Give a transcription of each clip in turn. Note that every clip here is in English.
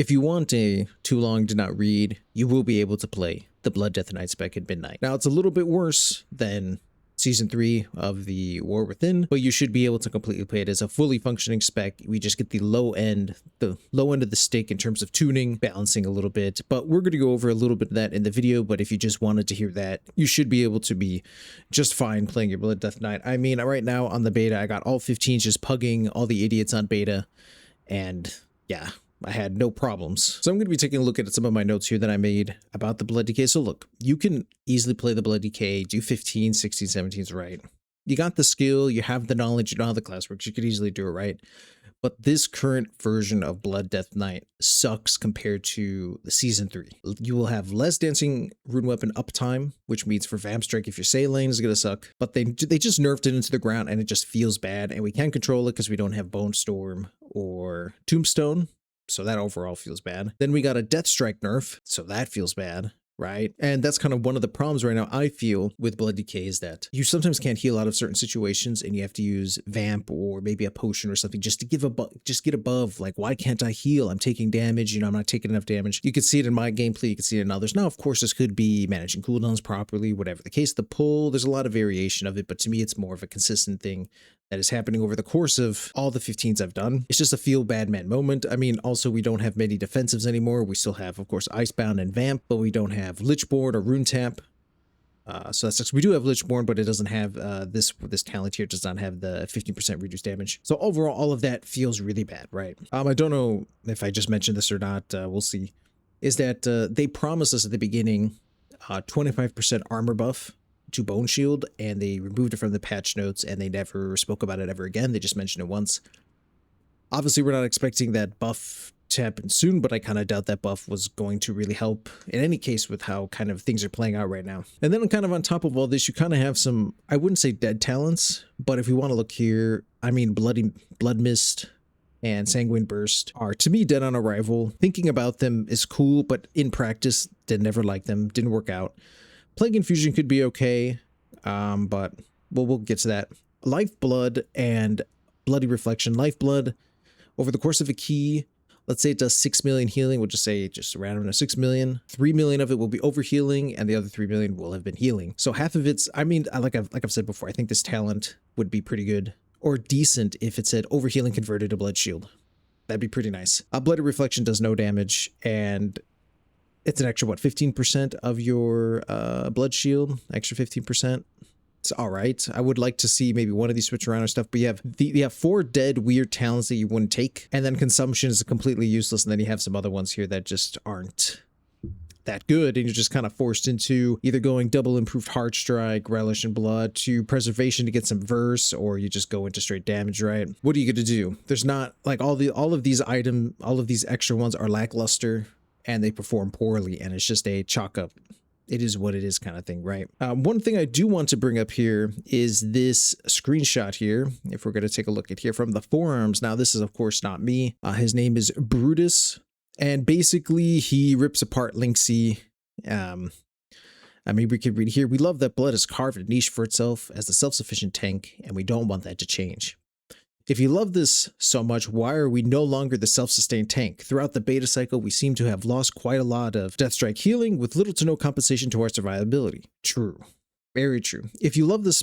If you want a too long to not read, you will be able to play the Blood, Death, and Night spec at midnight. Now, it's a little bit worse than Season 3 of the War Within, but you should be able to completely play it as a fully functioning spec. We just get the low end of the stick in terms of tuning, balancing a little bit, but we're going to go over a little bit of that in the video. But if you just wanted to hear that, you should be able to be just fine playing your Blood, Death, Night. I mean, right now on the beta, I got all 15s just pugging all the idiots on beta, and yeah, I had no problems. So I'm going to be taking a look at some of my notes here that I made about the Blood Decay. So look, you can easily play the Blood Decay, do 15, 16, 17s, right? You got the skill, you have the knowledge, you know how the class works, you could easily do it, right? But this current version of Blood, Death, Night sucks compared to the Season 3. You will have less dancing rune weapon uptime, which means for Vamp Strike, if your Say lane is going to suck. But they just nerfed it into the ground and it just feels bad. And we can't control it because we don't have Bone Storm or Tombstone. So that overall feels bad. Then we got a Death Strike nerf, so that feels bad, right? And that's kind of one of the problems right now I feel with Blood Decay is that you sometimes can't heal out of certain situations and you have to use Vamp or maybe a potion or something just to get above. Like, why can't I heal? I'm taking damage, you know, I'm not taking enough damage. You could see it in my gameplay, you could see it in others. Now, of course, this could be managing cooldowns properly, whatever the case. The pull, there's a lot of variation of it, but to me, it's more of a consistent thing that is happening over the course of all the 15s I've done. It's just a feel bad man moment. I mean, also we don't have many defensives anymore. We still have, of course, Icebound and Vamp, but we don't have Lichborn or Rune Tap. So that's, we do have Lichborn, but it doesn't have this talent here does not have the 15% reduced damage. So overall, all of that feels really bad, right? I don't know if I just mentioned this or not. We'll see. Is that they promised us at the beginning 25% armor buff to Bone Shield, and they removed it from the patch notes and they never spoke about it ever again. They just mentioned it once. Obviously, we're not expecting that buff to happen soon, but I kind of doubt that buff was going to really help in any case with how kind of things are playing out right now. And then kind of on top of all this, you kind of have some, I wouldn't say dead talents, but if we want to look here, I mean, Blood Mist and Sanguine Burst are, to me, dead on arrival. Thinking about them is cool, but in practice, did never like them, didn't work out. Plague Infusion could be okay, but we'll get to that. Lifeblood and Bloody Reflection. Lifeblood, over the course of a key, let's say it does 6 million healing. We'll just say just random to 6 million. 3 million of it will be overhealing, and the other 3 million will have been healing. So half of it's, I mean, like I've said before, I think this talent would be pretty good or decent if it said overhealing converted to Blood Shield. That'd be pretty nice. Bloody Reflection does no damage, and it's an extra, what, 15% of your Blood Shield, extra 15%. It's all right. I would like to see maybe one of these switch around or stuff, but you have 4 dead weird talents that you wouldn't take, and then Consumption is completely useless, and then you have some other ones here that just aren't that good, and you're just kind of forced into either going double improved Heart Strike, Relish in Blood, to Preservation to get some verse, or you just go into straight damage, right? What are you going to do? There's not, like, all of these extra ones are lackluster, and they perform poorly, and it's just a chalk up. It is what it is kind of thing, right? One thing I do want to bring up here is this screenshot here. If we're going to take a look at here from the forums. Now, this is, of course, not me. His name is Brutus, and basically he rips apart Linksy. I mean, we could read here. We love that Blood has carved a niche for itself as a self-sufficient tank, and we don't want that to change. If you love this so much, why are we no longer the self-sustained tank? Throughout the beta cycle, we seem to have lost quite a lot of Death Strike healing with little to no compensation to our survivability. True. Very true. If you love this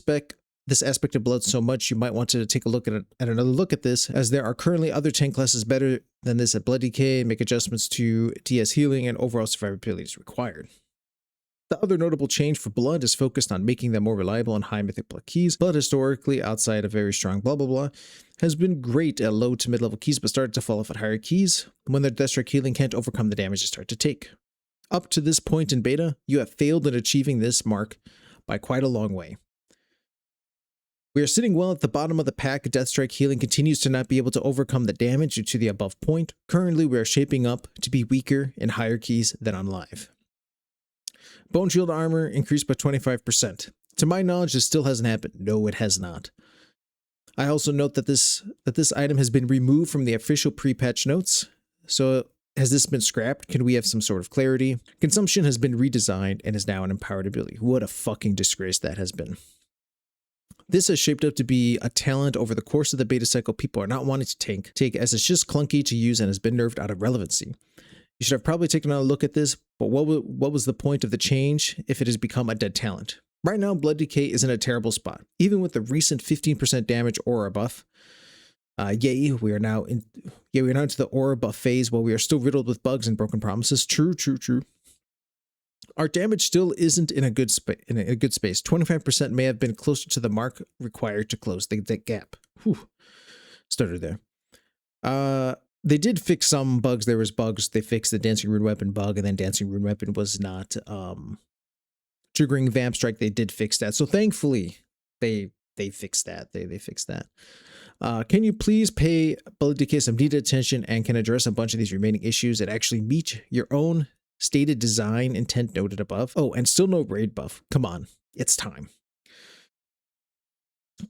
aspect of Blood so much, you might want to take a look at another look at this, as there are currently other tank classes better than this at Blood Decay, make adjustments to DS healing, and overall survivability is required. The other notable change for Blood is focused on making them more reliable on high mythic blood keys. Blood historically, outside of very strong blah blah blah, has been great at low to mid-level keys, but started to fall off at higher keys when their Death Strike healing can't overcome the damage they start to take. Up to this point in beta, you have failed in achieving this mark by quite a long way. We are sitting well at the bottom of the pack. Death Strike healing continues to not be able to overcome the damage due to the above point. Currently, we are shaping up to be weaker in higher keys than on live. Bone Shield armor increased by 25%. To my knowledge, this still hasn't happened. No, it has not. I also note that this item has been removed from the official pre-patch notes. So has this been scrapped? Can we have some sort of clarity? Consumption has been redesigned and is now an empowered ability. What a fucking disgrace that has been. This has shaped up to be a talent over the course of the beta cycle people are not wanting to take as it's just clunky to use and has been nerfed out of relevancy. You should have probably taken a look at this, but what was the point of the change if it has become a dead talent? Right now, Blood Decay is in a terrible spot. Even with the recent 15% damage aura buff, we are now into the aura buff phase while we are still riddled with bugs and broken promises. True. Our damage still isn't in a good space. 25% may have been closer to the mark required to close the gap. Whew. Stuttered there. They did fix some bugs. There was bugs. They fixed the Dancing Rune Weapon bug, and then Dancing Rune Weapon was not triggering Vamp Strike. They did fix that. So thankfully, they fixed that. They fixed that. Can you please pay Blood Decay some needed attention and can address a bunch of these remaining issues that actually meet your own stated design intent noted above? Oh, and still no raid buff. Come on, it's time.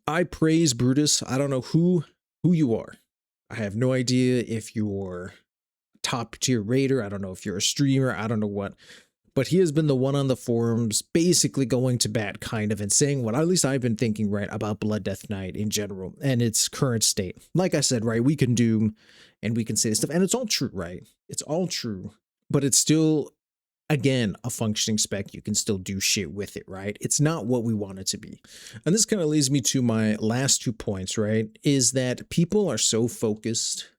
I praise Brutus. I don't know who you are. I have no idea if you're a top tier raider. I don't know if you're a streamer. I don't know what. But he has been the one on the forums basically going to bat kind of and saying what at least I've been thinking, right, about Blood Death Knight in general and its current state. Like I said, right, we can doom and we can say this stuff and it's all true, right? It's all true, but it's still, again, a functioning spec. You can still do shit with it, right? It's not what we want it to be. And this kind of leads me to my last 2 points, right? Is that people are so focused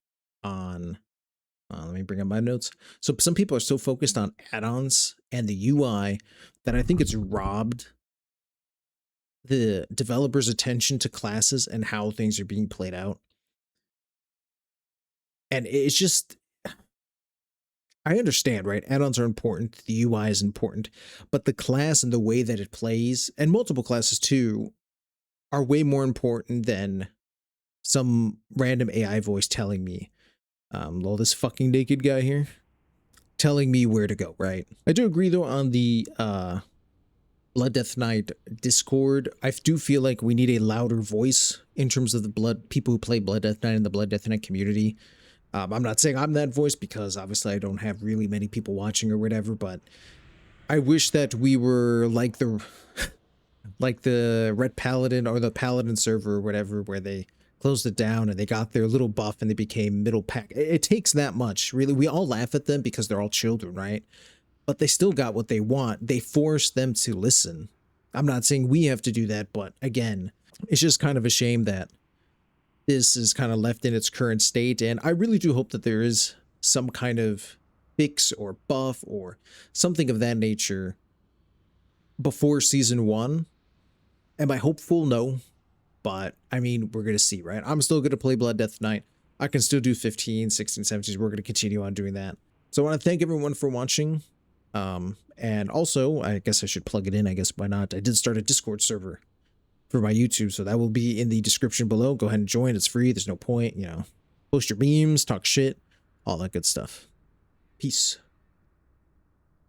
on, let me bring up my notes. So some people are so focused on add-ons and the UI that I think it's robbed the developer's attention to classes and how things are being played out. And it's just, I understand, right? Add-ons are important. The UI is important, but the class and the way that it plays, and multiple classes too, are way more important than some random AI voice telling me, this fucking naked guy here, telling me where to go, right? I do agree though on the Blood Death Knight Discord. I do feel like we need a louder voice in terms of the people who play Blood Death Knight in the Blood Death Knight community. I'm not saying I'm that voice because obviously I don't have really many people watching or whatever, but I wish that we were like the Red Paladin or the Paladin server or whatever, where they closed it down and they got their little buff and they became middle pack. It takes that much, really. We all laugh at them because they're all children, right? But they still got what they want. They forced them to listen. I'm not saying we have to do that, but again, it's just kind of a shame that this is kind of left in its current state. And I really do hope that there is some kind of fix or buff or something of that nature before season 1. Am I hopeful? No. But I mean, we're going to see, right? I'm still going to play Blood Death Knight. I can still do 15, 16, 17. We're going to continue on doing that. So I want to thank everyone for watching. And also, I guess I should plug it in. I guess why not? I did start a Discord server for my YouTube, so that will be in the description below. Go ahead and join. It's free. There's no point, post your memes, talk shit, all that good stuff. Peace.